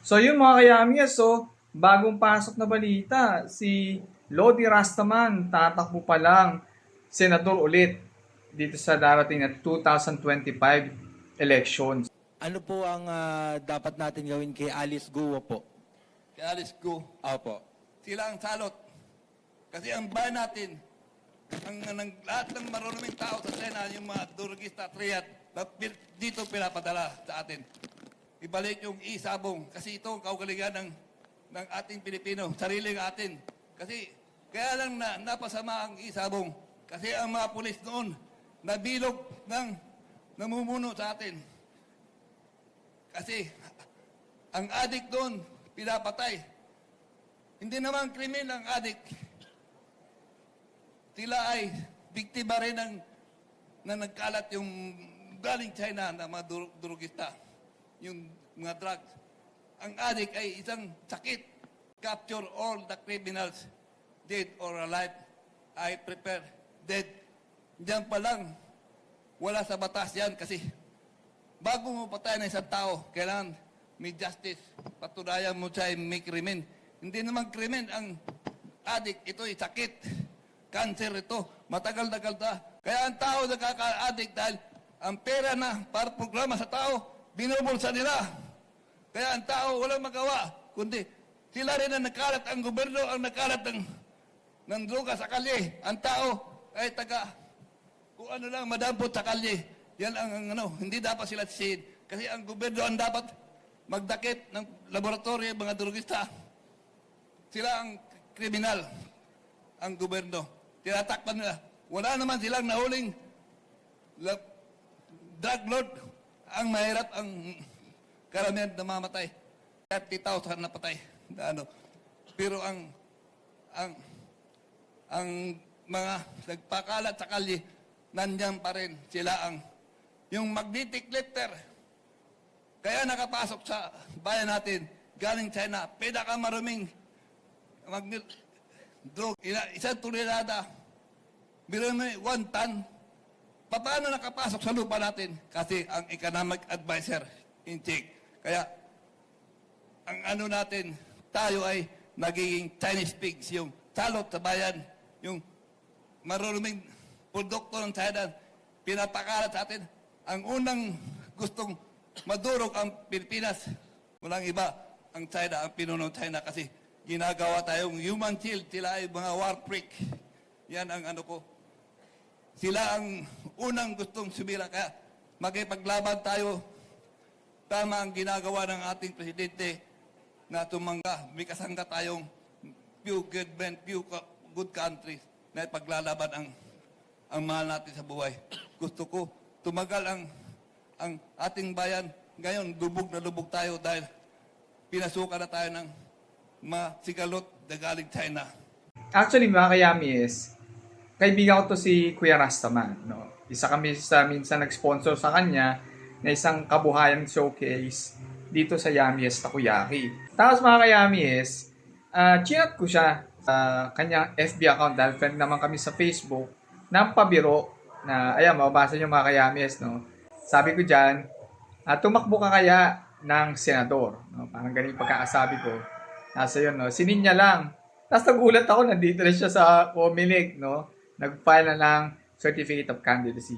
So yun mga kayamias, so bagong pasok na balita, si Lodi Rastaman tatakbo pa lang senador ulit dito sa darating na 2025 elections. Ano po ang dapat natin gawin kay Alice Guo po? Kay Alice Go, Opo. sila ang salot. Kasi ang bayan natin, lahat ng marunuming tao sa Sena, yung mga durugista, triad, dito pinapadala sa atin. Ibalik yung isabong. Kasi ito ang kaugalingan ng ating Pilipino, sariling atin. Kasi kaya lang napasama ang isabong. Kasi ang mga pulis noon, nabilog ng namumuno sa atin. Kasi ang adik doon, pinapatay. Hindi naman krimen ang adik. Sila ay biktima rin na nagkalat yung galing China na mga durugista. Yung mga drugs. Ang adik ay isang sakit. Capture all the criminals, dead or alive. I prepare dead. Diyan pa lang, wala sa batas yan kasi bago mo patay ng isang tao, kailangan may justice. Patunayan mo siya may krimen. Hindi naman krimen ang adik. Ito ay sakit. Cancer ito. Matagal-tagal na. Kaya ang tao nagkaka-addict dahil ang pera na para programa sa tao, binubulsa nila. Kaya ang tao walang magawa. Kundi sila rin ang nakalat. Ang gobyerno ang nakalat ng droga sa kalye. Ang tao ay kung ano lang madampot sa kalye. Yan ang hindi dapat sila sisihin. Kasi ang gobyerno ang dapat magdakip ng laboratorio, mga drogista. Sila ang kriminal, ang gobyerno. Tinatakpan nila. Wala naman silang nahuling drug lord. Ang mahirap, ang karamihan na mamatay. 30,000 na patay. Pero ang mga nagpakalat sa kalye, nandiyan pa rin sila yung magnetic lifter. Kaya nakapasok sa bayan natin, galing China, pinakamaruming drug, isang tonelada, biro mo 1 ton. Paano nakapasok sa lupa natin? Kasi ang economic advisor in check. Kaya, ang natin, tayo ay nagiging Chinese pigs, yung salot sa bayan, yung marunuming produkto ng China, pinapakalat sa atin. Ang unang gustong madurog ang Pilipinas, walang iba, ang China, ang pinunong China kasi ginagawa tayong human shield, sila ay mga war freak. Yan ang ko. Sila ang unang gustong sumira, kaya magipaglaban tayo. Tama ang ginagawa ng ating presidente na tumangga. May kasangga tayong few good men, few good countries na paglalaban ang mahal natin sa buhay. Gusto ko tumagal ang ating bayan. Ngayon, lubog na lubog tayo dahil pinasukan na tayo ng mga sigalot na galing China. Actually mga kayamis, kaibigan ko to si Kuya Rastaman. No? Isa kami sa minsan nag-sponsor sa kanya na isang kabuhayan showcase dito sa Yamies Takoyaki. Tapos mga kayamis, chinat ko siya sa kanyang FB account dahil friend naman kami sa Facebook ng pabiro na, ayan, mababasa niyo mga kayamis, no? Sabi ko dyan, tumakbo ka kaya ng senador? No? Parang ganun yung pagkakasabi ko. Nasa yun, no? Sininya lang. Tapos nagulat ako, nandito na siya sa Comelec, no? Nag-file na ng Certificate of Candidacy.